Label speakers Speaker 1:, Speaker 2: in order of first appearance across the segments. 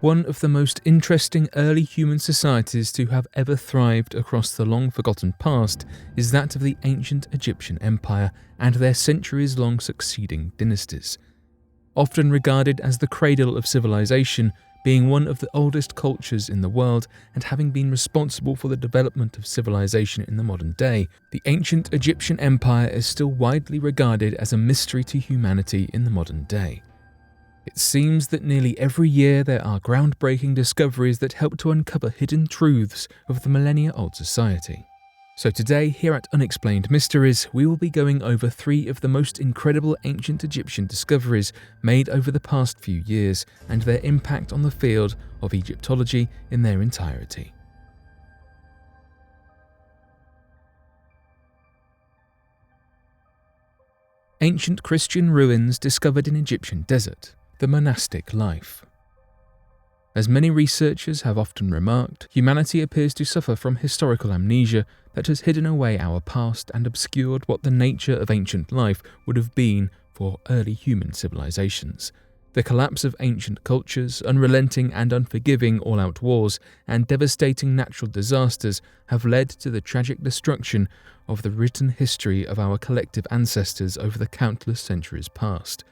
Speaker 1: One of the most interesting early human societies to have ever thrived across the long-forgotten past is that of the ancient Egyptian Empire and their centuries-long succeeding dynasties. Often regarded as the cradle of civilization, being one of the oldest cultures in the world and having been responsible for the development of civilization in the modern day, the ancient Egyptian Empire is still widely regarded as a mystery to humanity in the modern day. It seems that nearly every year there are groundbreaking discoveries that help to uncover hidden truths of the millennia-old society. So today, here at Unexplained Mysteries, we will be going over 3 of the most incredible ancient Egyptian discoveries made over the past few years and their impact on the field of Egyptology in their entirety. Ancient Christian ruins discovered in Egyptian desert. The monastic life. As many researchers have often remarked, humanity appears to suffer from historical amnesia that has hidden away our past and obscured what the nature of ancient life would have been for early human civilizations. The collapse of ancient cultures, unrelenting and unforgiving all-out wars, and devastating natural disasters have led to the tragic destruction of the written history of our collective ancestors over the countless centuries past.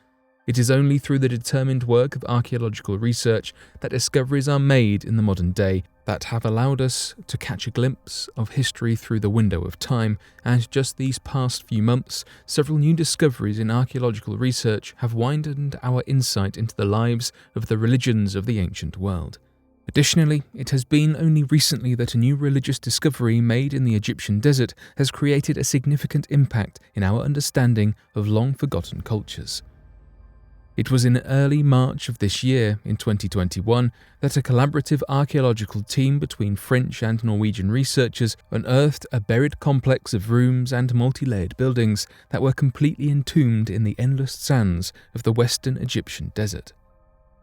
Speaker 1: It is only through the determined work of archaeological research that discoveries are made in the modern day that have allowed us to catch a glimpse of history through the window of time, and just these past few months, several new discoveries in archaeological research have widened our insight into the lives of the religions of the ancient world. Additionally, it has been only recently that a new religious discovery made in the Egyptian desert has created a significant impact in our understanding of long-forgotten cultures. It was in early March of this year, in 2021, that a collaborative archaeological team between French and Norwegian researchers unearthed a buried complex of rooms and multi-layered buildings that were completely entombed in the endless sands of the western Egyptian desert.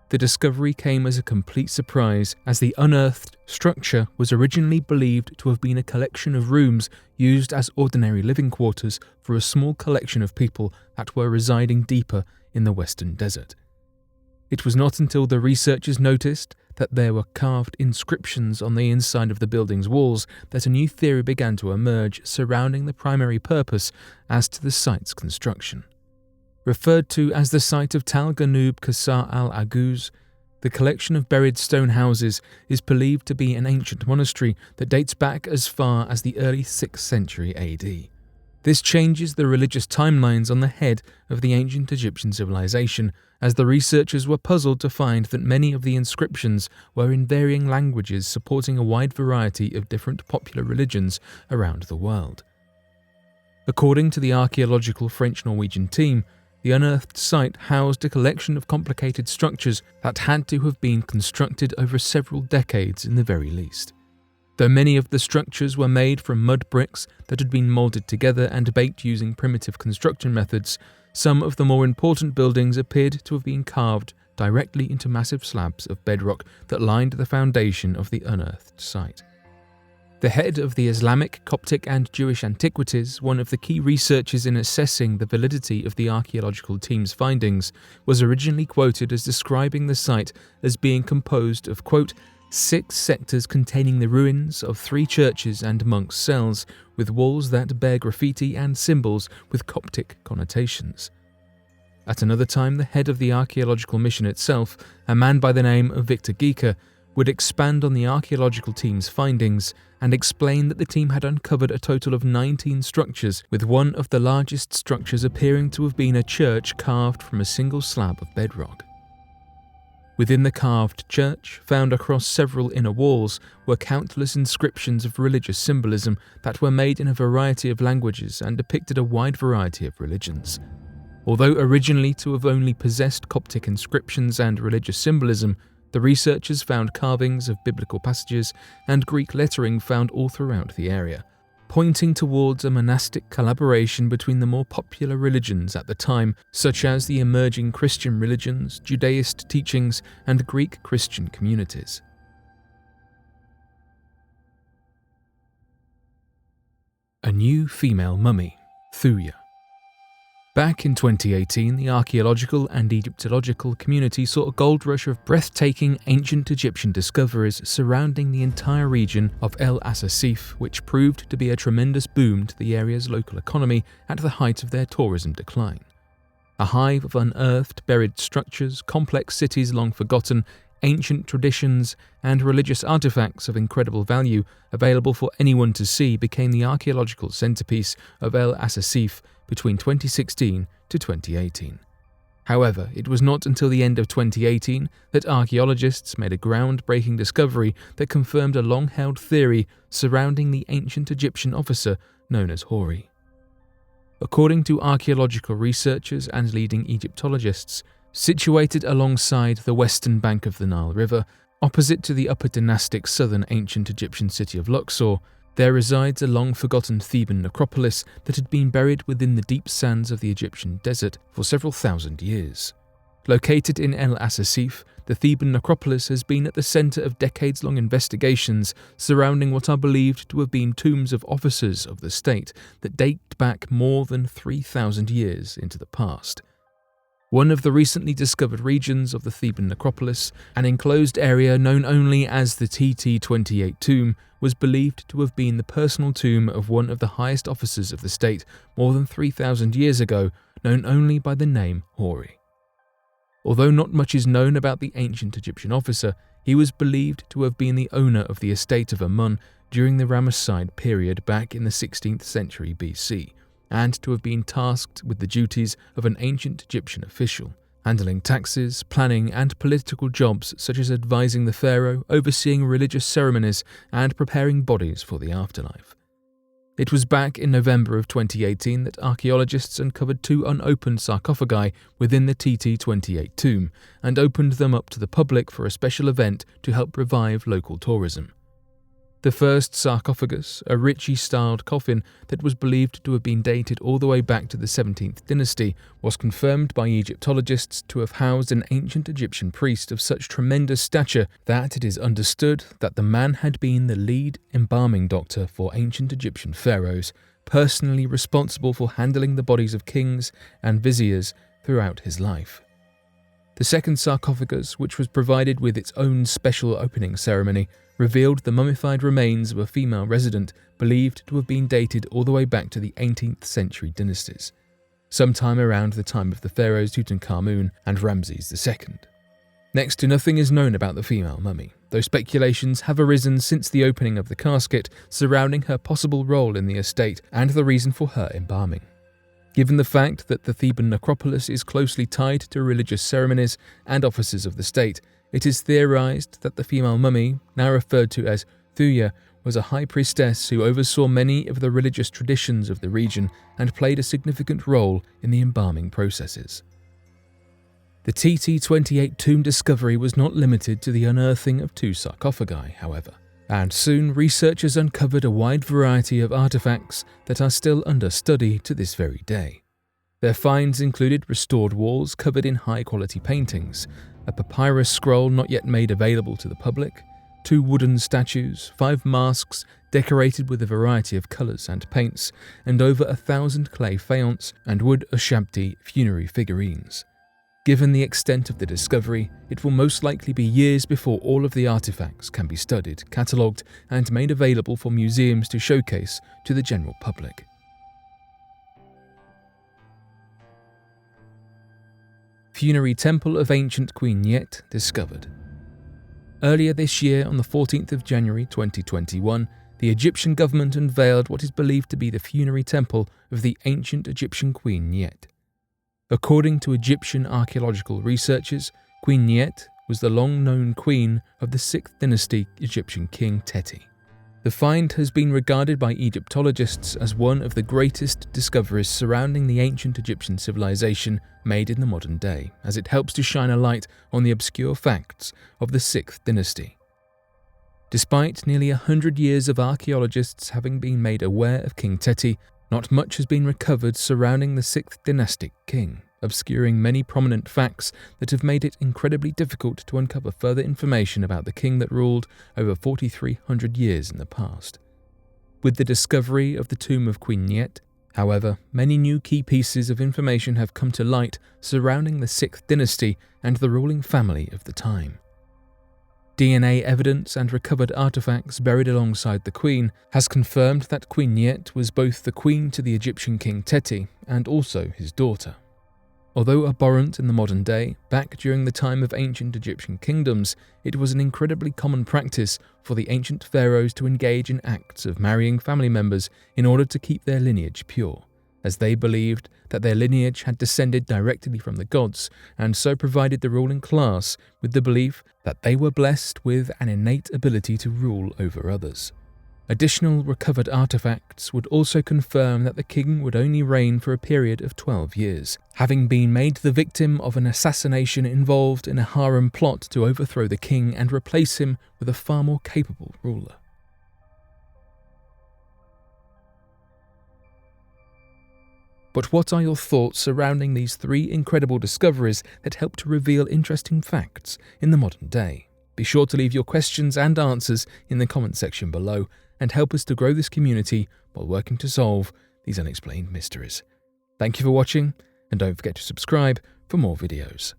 Speaker 1: The discovery came as a complete surprise, as the unearthed structure was originally believed to have been a collection of rooms used as ordinary living quarters for a small collection of people that were residing deeper in the western desert. It was not until the researchers noticed that there were carved inscriptions on the inside of the building's walls that a new theory began to emerge surrounding the primary purpose as to the site's construction. Referred to as the site of Tal Ganub Qasar al-Aguz, the collection of buried stone houses is believed to be an ancient monastery that dates back as far as the early 6th century AD. This changes the religious timelines on the head of the ancient Egyptian civilization, as the researchers were puzzled to find that many of the inscriptions were in varying languages supporting a wide variety of different popular religions around the world. According to the archaeological French-Norwegian team, the unearthed site housed a collection of complicated structures that had to have been constructed over several decades in the very least. Though many of the structures were made from mud bricks that had been molded together and baked using primitive construction methods, some of the more important buildings appeared to have been carved directly into massive slabs of bedrock that lined the foundation of the unearthed site. The head of the Islamic, Coptic and Jewish antiquities, one of the key researchers in assessing the validity of the archaeological team's findings, was originally quoted as describing the site as being composed of, quote, 6 sectors containing the ruins of 3 churches and monks' cells, with walls that bear graffiti and symbols with Coptic connotations. At another time, the head of the archaeological mission itself, a man by the name of Victor Gieker, would expand on the archaeological team's findings and explain that the team had uncovered a total of 19 structures, with one of the largest structures appearing to have been a church carved from a single slab of bedrock. Within the carved church, found across several inner walls, were countless inscriptions of religious symbolism that were made in a variety of languages and depicted a wide variety of religions. Although originally to have only possessed Coptic inscriptions and religious symbolism, the researchers found carvings of biblical passages and Greek lettering found all throughout the area, pointing towards a monastic collaboration between the more popular religions at the time, such as the emerging Christian religions, Judaist teachings, and Greek Christian communities. A new female mummy, Thuya. Back in 2018, the archaeological and egyptological community saw a gold rush of breathtaking ancient Egyptian discoveries surrounding the entire region of El Asasif, which proved to be a tremendous boom to the area's local economy at the height of their tourism decline. A hive of unearthed, buried structures, complex cities long forgotten, ancient traditions, and religious artifacts of incredible value available for anyone to see became the archaeological centerpiece of El Asasif between 2016 to 2018. However, it was not until the end of 2018 that archaeologists made a groundbreaking discovery that confirmed a long-held theory surrounding the ancient Egyptian officer known as Hori. According to archaeological researchers and leading Egyptologists, situated alongside the western bank of the Nile River, opposite to the upper dynastic southern ancient Egyptian city of Luxor, there resides a long-forgotten Theban necropolis that had been buried within the deep sands of the Egyptian desert for several thousand years. Located in El Asasif, the Theban necropolis has been at the center of decades-long investigations surrounding what are believed to have been tombs of officers of the state that date back more than 3,000 years into the past. One of the recently discovered regions of the Theban necropolis, an enclosed area known only as the TT-28 tomb, was believed to have been the personal tomb of one of the highest officers of the state more than 3,000 years ago, known only by the name Hori. Although not much is known about the ancient Egyptian officer, he was believed to have been the owner of the estate of Amun during the Ramesside period back in the 16th century BC, and to have been tasked with the duties of an ancient Egyptian official, handling taxes, planning, and political jobs such as advising the pharaoh, overseeing religious ceremonies, and preparing bodies for the afterlife. It was back in November of 2018 that archaeologists uncovered 2 unopened sarcophagi within the TT-28 tomb and opened them up to the public for a special event to help revive local tourism. The first sarcophagus, a Ritchie-styled coffin that was believed to have been dated all the way back to the 17th dynasty, was confirmed by Egyptologists to have housed an ancient Egyptian priest of such tremendous stature that it is understood that the man had been the lead embalming doctor for ancient Egyptian pharaohs, personally responsible for handling the bodies of kings and viziers throughout his life. The second sarcophagus, which was provided with its own special opening ceremony, revealed the mummified remains of a female resident believed to have been dated all the way back to the 18th century dynasties, sometime around the time of the pharaohs Tutankhamun and Ramses II. Next to nothing is known about the female mummy, though speculations have arisen since the opening of the casket surrounding her possible role in the estate and the reason for her embalming. Given the fact that the Theban necropolis is closely tied to religious ceremonies and offices of the state, it is theorized that the female mummy, now referred to as Thuya, was a high priestess who oversaw many of the religious traditions of the region and played a significant role in the embalming processes. The TT-28 tomb discovery was not limited to the unearthing of 2 sarcophagi, however, and soon researchers uncovered a wide variety of artifacts that are still under study to this very day. Their finds included restored walls covered in high-quality paintings, a papyrus scroll not yet made available to the public, 2 wooden statues, 5 masks decorated with a variety of colours and paints, and over 1,000 clay faience and wood Ushabti funerary figurines. Given the extent of the discovery, it will most likely be years before all of the artifacts can be studied, catalogued, and made available for museums to showcase to the general public. Funerary Temple of Ancient Queen Nyet discovered. Earlier this year, on the 14th of January 2021, the Egyptian government unveiled what is believed to be the funerary temple of the ancient Egyptian Queen Nyet. According to Egyptian archaeological researchers, Queen Nyet was the long-known queen of the 6th dynasty Egyptian king Teti. The find has been regarded by Egyptologists as one of the greatest discoveries surrounding the ancient Egyptian civilization made in the modern day, as it helps to shine a light on the obscure facts of the 6th dynasty. Despite nearly 100 years of archaeologists having been made aware of King Teti, not much has been recovered surrounding the 6th dynastic king, obscuring many prominent facts that have made it incredibly difficult to uncover further information about the king that ruled over 4,300 years in the past. With the discovery of the tomb of Queen Nyet, However, many new key pieces of information have come to light surrounding the 6th dynasty and the ruling family of the time. DNA evidence and recovered artifacts buried alongside the queen has confirmed that Queen Nyet was both the queen to the Egyptian king Teti and also his daughter. Although abhorrent in the modern day, back during the time of ancient Egyptian kingdoms, it was an incredibly common practice for the ancient pharaohs to engage in acts of marrying family members in order to keep their lineage pure, as they believed that their lineage had descended directly from the gods and so provided the ruling class with the belief that they were blessed with an innate ability to rule over others. Additional recovered artifacts would also confirm that the king would only reign for a period of 12 years, having been made the victim of an assassination involved in a harem plot to overthrow the king and replace him with a far more capable ruler. But what are your thoughts surrounding these 3 incredible discoveries that help to reveal interesting facts in the modern day? Be sure to leave your questions and answers in the comment section below and help us to grow this community while working to solve these unexplained mysteries. Thank you for watching, and don't forget to subscribe for more videos.